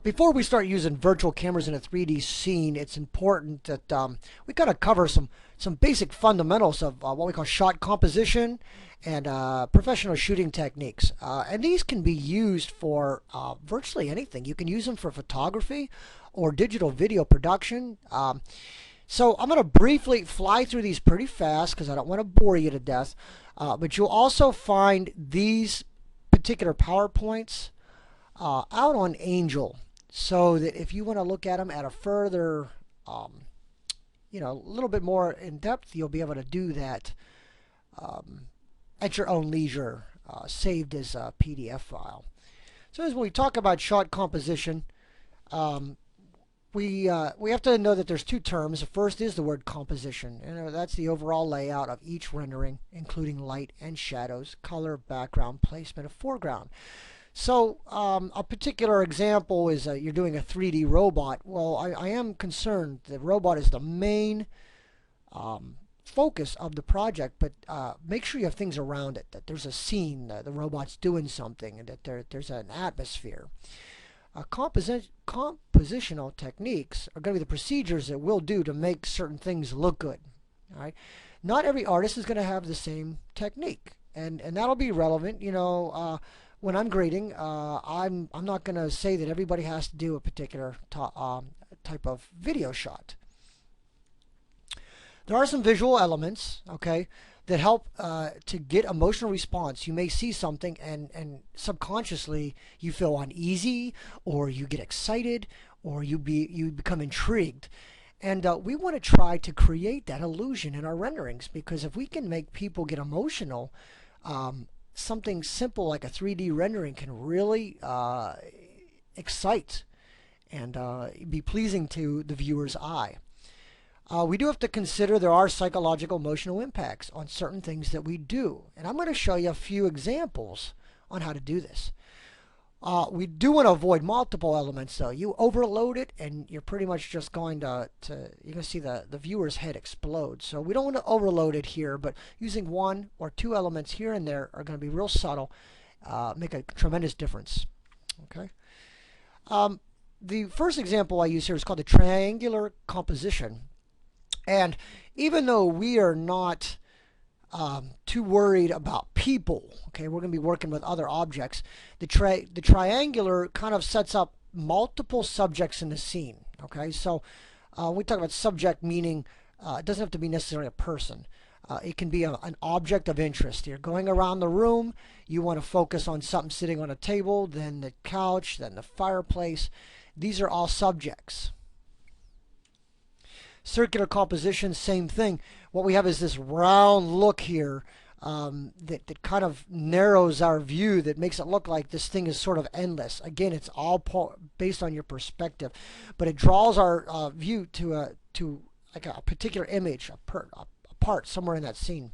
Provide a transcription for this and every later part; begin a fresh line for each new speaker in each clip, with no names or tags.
Before we start using virtual cameras in a 3D scene, it's important that we kind of cover some basic fundamentals of what we call shot composition and professional shooting techniques. And these can be used for virtually anything. You can use them for photography or digital video production. So I'm going to briefly fly through these pretty fast because I don't want to bore you to death. But you'll also find these particular PowerPoints out on Angel, so that if you want to look at them at a further, a little bit more in depth, you'll be able to do that at your own leisure, saved as a PDF file. So as we talk about shot composition, we have to know that there's two terms. The first is the word composition, and that's the overall layout of each rendering, including light and shadows, color, background, placement of foreground. So a particular example is you're doing a 3D robot. Well, I am concerned the robot is the main focus of the project, but make sure you have things around it, that there's a scene, the robot's doing something, and that there's an atmosphere. Compositional techniques are going to be the procedures that we'll do to make certain things look good. All right? Not every artist is going to have the same technique, and that'll be relevant. When I'm grading, I'm not going to say that everybody has to do a particular type of video shot. There are some visual elements, okay, that help to get emotional response. You may see something and subconsciously you feel uneasy, or you get excited, or you become intrigued. And we want to try to create that illusion in our renderings, because if we can make people get emotional, something simple like a 3D rendering can really excite and be pleasing to the viewer's eye. We do have to consider there are psychological emotional impacts on certain things that we do. And I'm going to show you a few examples on how to do this. We do want to avoid multiple elements, though. You overload it and you're pretty much just going you're going to see the viewer's head explode. So we don't want to overload it here, but using one or two elements here and there are going to be real subtle, make a tremendous difference. Okay. The first example I use here is called the triangular composition. And even though we are not too worried about people, okay, we're going to be working with other objects, the triangular kind of sets up multiple subjects in the scene. Okay, so we talk about subject, meaning it doesn't have to be necessarily a person. It can be an object of interest. You're going around the room, you want to focus on something sitting on a table, then the couch, then the fireplace. These are all subjects. Circular composition, same thing. What we have is this round look here that kind of narrows our view, that makes it look like this thing is sort of endless. Again, it's all based on your perspective, but it draws our view to like a particular image, a part somewhere in that scene.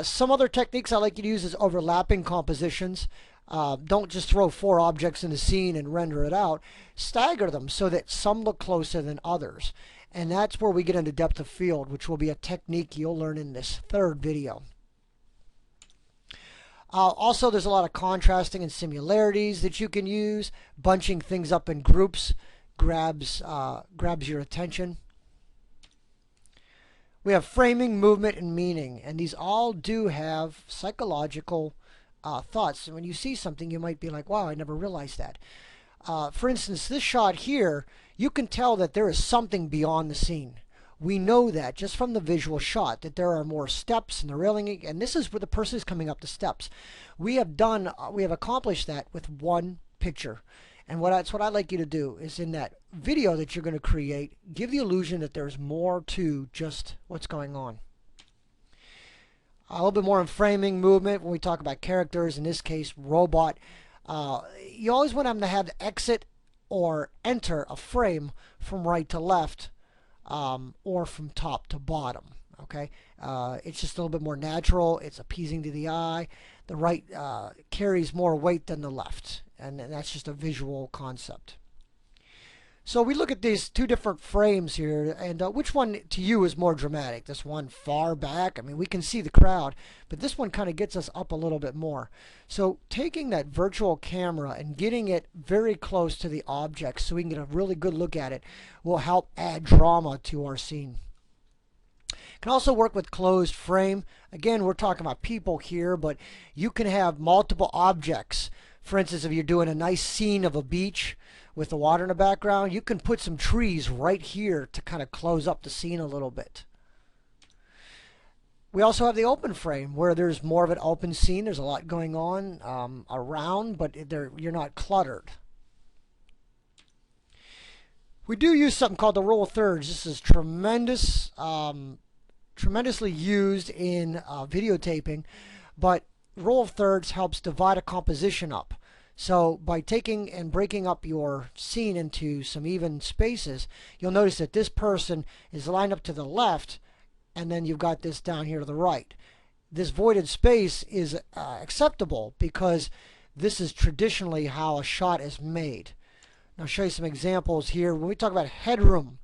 Some other techniques I like you to use is overlapping compositions. Don't just throw 4 objects in the scene and render it out. Stagger them so that some look closer than others. And that's where we get into depth of field, which will be a technique you'll learn in this third video. Also, there's a lot of contrasting and similarities that you can use. Bunching things up in groups grabs your attention. We have framing, movement, and meaning. And these all do have psychological thoughts. And when you see something, you might be like, wow, I never realized that. For instance, this shot here, you can tell that there is something beyond the scene. We know that just from the visual shot, that there are more steps and the railing, and this is where the person is coming up the steps. We have accomplished that with one picture. And that's what I'd like you to do, is in that video that you're going to create, give the illusion that there's more to just what's going on. A little bit more on framing, movement, when we talk about characters, in this case, robot. You always want them to have exit or enter a frame from right to left, or from top to bottom. Okay, it's just a little bit more natural. It's appeasing to the eye. The right carries more weight than the left, and that's just a visual concept. So we look at these two different frames here, and which one to you is more dramatic? This one far back, I mean, we can see the crowd, but this one kind of gets us up a little bit more. So taking that virtual camera and getting it very close to the object so we can get a really good look at it will help add drama to our scene. Can also work with closed frame. Again, we're talking about people here, but you can have multiple objects. For instance, if you're doing a nice scene of a beach with the water in the background, you can put some trees right here to kind of close up the scene a little bit. We also have the open frame where there's more of an open scene. There's a lot going on around, but you're not cluttered. We do use something called the rule of thirds. This is tremendously used in videotaping, but rule of thirds helps divide a composition up. So by taking and breaking up your scene into some even spaces, you'll notice that this person is lined up to the left, and then you've got this down here to the right. This voided space is acceptable because this is traditionally how a shot is made. Now I'll show you some examples here. When we talk about headroom,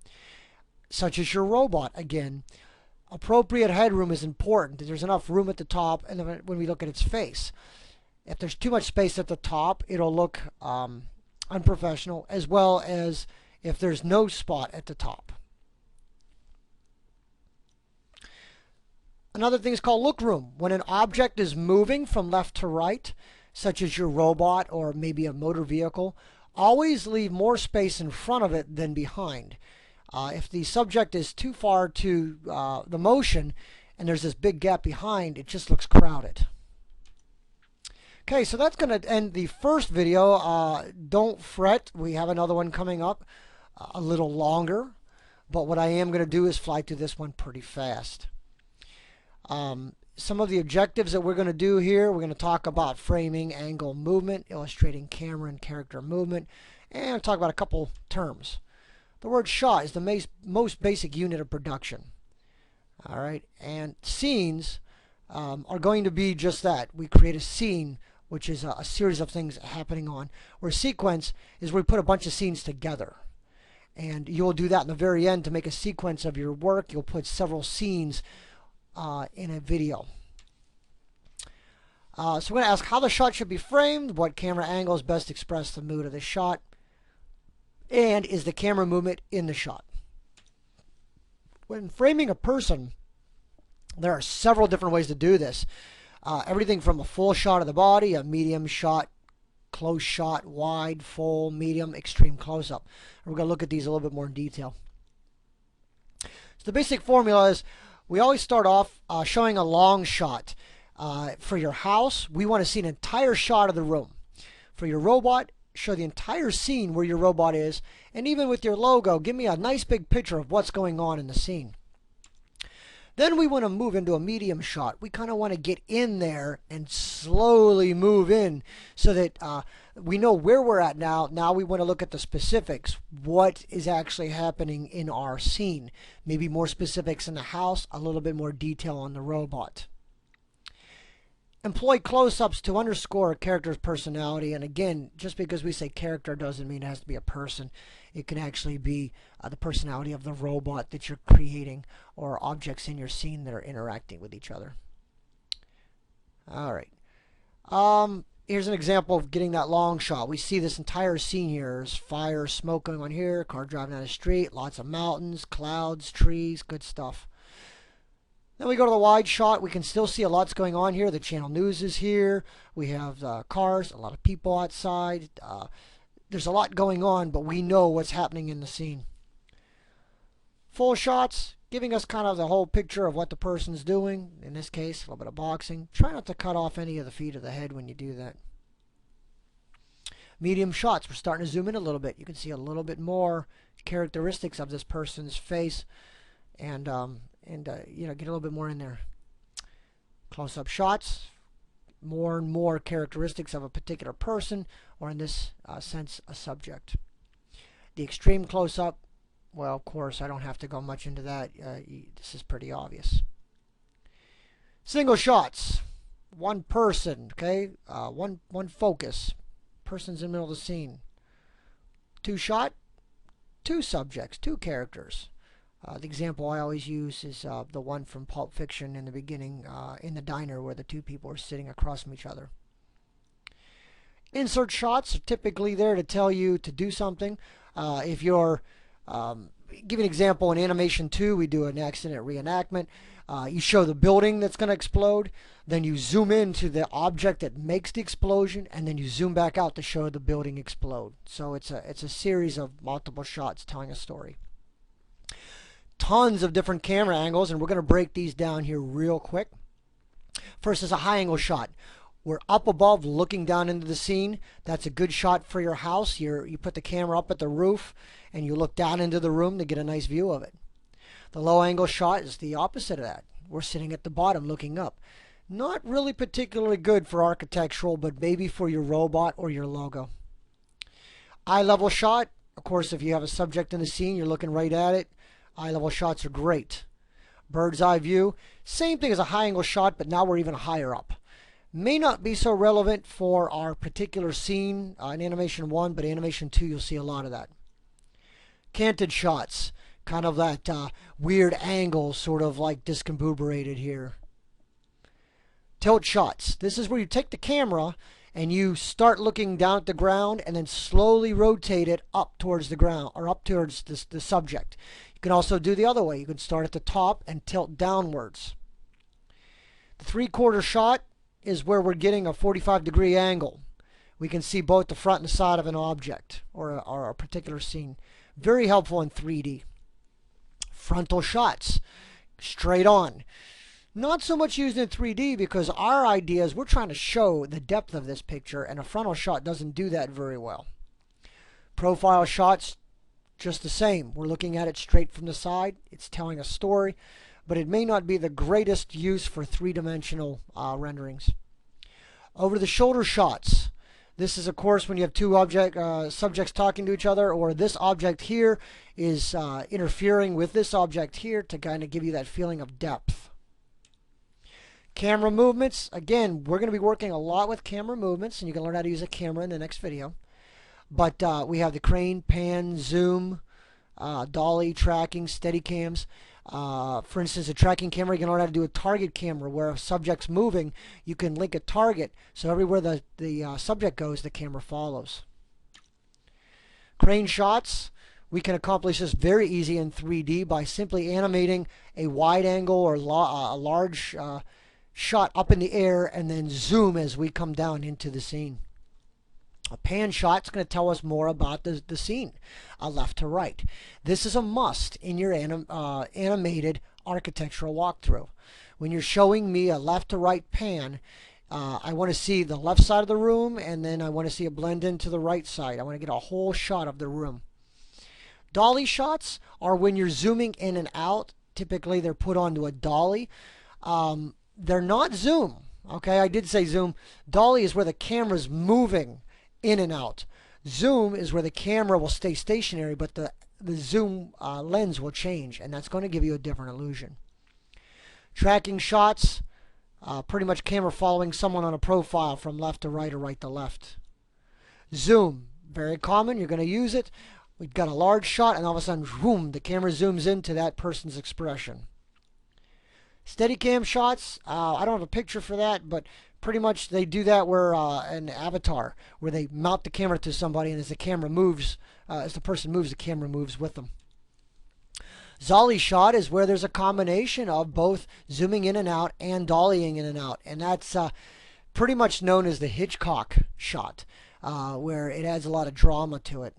such as your robot, again, appropriate headroom is important. There's enough room at the top, and then when we look at its face. If there's too much space at the top, it'll look unprofessional, as well as if there's no spot at the top. Another thing is called look room. When an object is moving from left to right, such as your robot or maybe a motor vehicle, always leave more space in front of it than behind. If the subject is too far to the motion and there's this big gap behind, it just looks crowded. Okay, so that's going to end the first video. Don't fret, we have another one coming up a little longer, but what I am going to do is fly through this one pretty fast. Some of the objectives that we're going to do here, we're going to talk about framing, angle, movement, illustrating camera and character movement, and talk about a couple terms. The word shot is the most basic unit of production. All right, and scenes are going to be just that. We create a scene, which is a series of things happening on, where a sequence is where we put a bunch of scenes together. And you'll do that in the very end to make a sequence of your work. You'll put several scenes in a video. So we're going to ask how the shot should be framed, what camera angles best express the mood of the shot, and is the camera movement in the shot. When framing a person, there are several different ways to do this. Everything from a full shot of the body, a medium shot, close shot, wide, full, medium, extreme close-up. We're going to look at these a little bit more in detail. So the basic formula is we always start off showing a long shot. For your house, we want to see an entire shot of the room. For your robot, show the entire scene where your robot is. And even with your logo, give me a nice big picture of what's going on in the scene. Then we want to move into a medium shot. We kind of want to get in there and slowly move in so that we know where we're at now. Now we want to look at the specifics. What is actually happening in our scene? Maybe more specifics in the house, a little bit more detail on the robot. Employ close-ups to underscore a character's personality. And again, just because we say character doesn't mean it has to be a person. It can actually be the personality of the robot that you're creating or objects in your scene that are interacting with each other. All right. Here's an example of getting that long shot. We see this entire scene here. There's fire, smoke going on here, car driving down the street, lots of mountains, clouds, trees, good stuff. Then we go to the wide shot. We can still see a lot's going on here. The channel news is here. We have cars, a lot of people outside. There's a lot going on, but we know what's happening in the scene. Full shots, giving us kind of the whole picture of what the person's doing. In this case, a little bit of boxing. Try not to cut off any of the feet of the head when you do that. Medium shots, we're starting to zoom in a little bit. You can see a little bit more characteristics of this person's face, and you know, get a little bit more in there. Close-up shots, more and more characteristics of a particular person, or in this sense, a subject. The extreme close-up, well, of course, I don't have to go much into that. This is pretty obvious. Single shots, one person, okay, one focus. Person's in the middle of the scene. Two shot, two subjects, two characters. The example I always use is the one from Pulp Fiction in the beginning, in the diner where the two people are sitting across from each other. Insert shots are typically there to tell you to do something. If you're, give an example, in Animation 2, we do an accident reenactment. You show the building that's going to explode, then you zoom into the object that makes the explosion, and then you zoom back out to show the building explode. So it's a series of multiple shots telling a story. Tons of different camera angles, and we're going to break these down here real quick. First is a high angle shot. We're up above looking down into the scene. That's a good shot for your house. You put the camera up at the roof and you look down into the room to get a nice view of it. The low angle shot is the opposite of that. We're sitting at the bottom looking up. Not really particularly good for architectural, but maybe for your robot or your logo. Eye level shot, of course, if you have a subject in the scene, you're looking right at it. Eye level shots are great. Bird's eye view, same thing as a high angle shot, but now we're even higher up. May not be so relevant for our particular scene in Animation 1, but Animation 2 you'll see a lot of that. Canted shots, kind of that weird angle, sort of like discombobulated here. Tilt shots, this is where you take the camera and you start looking down at the ground and then slowly rotate it up towards the ground, or up towards the subject. You can also do the other way. You can start at the top and tilt downwards. The three-quarter shot is where we're getting a 45-degree angle. We can see both the front and the side of an object or a particular scene. Very helpful in 3D. Frontal shots, straight on. Not so much used in 3D because our idea is we're trying to show the depth of this picture, and a frontal shot doesn't do that very well. Profile shots, just the same. We're looking at it straight from the side. It's telling a story, but it may not be the greatest use for three-dimensional renderings. Over the shoulder shots. This is, of course, when you have two subjects talking to each other, or this object here is interfering with this object here to kind of give you that feeling of depth. Camera movements. Again, we're going to be working a lot with camera movements, and you can learn how to use a camera in the next video. But we have the crane, pan, zoom, dolly, tracking, steady cams. For instance, a tracking camera, you can learn how to do a target camera where a subject's moving, you can link a target so everywhere the subject goes, the camera follows. Crane shots, we can accomplish this very easy in 3D by simply animating a wide angle or a large shot up in the air and then zoom as we come down into the scene. A pan shot is going to tell us more about the scene, left to right. This is a must in your animated architectural walkthrough. When you're showing me a left to right pan, I want to see the left side of the room, and then I want to see it blend into the right side. I want to get a whole shot of the room. Dolly shots are when you're zooming in and out. Typically, they're put onto a dolly. They're not zoom. Okay, I did say zoom. Dolly is where the camera's moving in and out. Zoom is where the camera will stay stationary, but the zoom lens will change, and that's going to give you a different illusion. Tracking shots, pretty much camera following someone on a profile from left to right or right to left. Zoom, very common. You're going to use it. We've got a large shot, and all of a sudden, boom, the camera zooms into that person's expression. Steadicam shots, I don't have a picture for that, but pretty much they do that where an avatar, where they mount the camera to somebody, and as the camera moves, as the person moves, the camera moves with them. Zolly shot is where there's a combination of both zooming in and out and dollying in and out, and that's pretty much known as the Hitchcock shot, where it adds a lot of drama to it.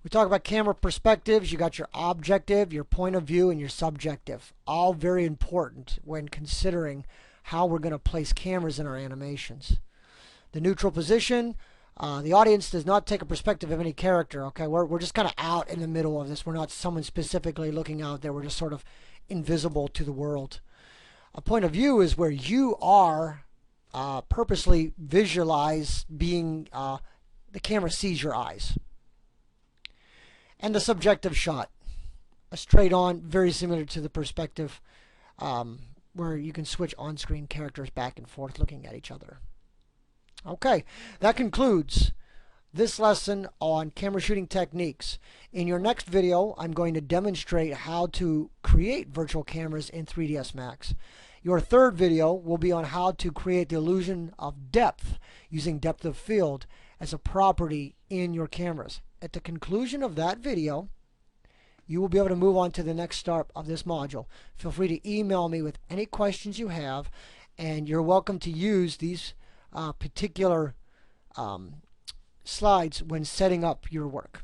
We talk about camera perspectives. You got your objective, your point of view, and your subjective. All very important when considering how we're going to place cameras in our animations. The neutral position. The audience does not take a perspective of any character. Okay, we're just kind of out in the middle of this. We're not someone specifically looking out there. We're just sort of invisible to the world. A point of view is where you are purposely visualize being, the camera sees your eyes. And the subjective shot, a straight on, very similar to the perspective, where you can switch on-screen characters back and forth looking at each other. Okay, that concludes this lesson on camera shooting techniques. In your next video, I'm going to demonstrate how to create virtual cameras in 3ds Max. Your third video will be on how to create the illusion of depth using depth of field as a property in your cameras. At the conclusion of that video, you will be able to move on to the next step of this module. Feel free to email me with any questions you have, and you're welcome to use these particular slides when setting up your work.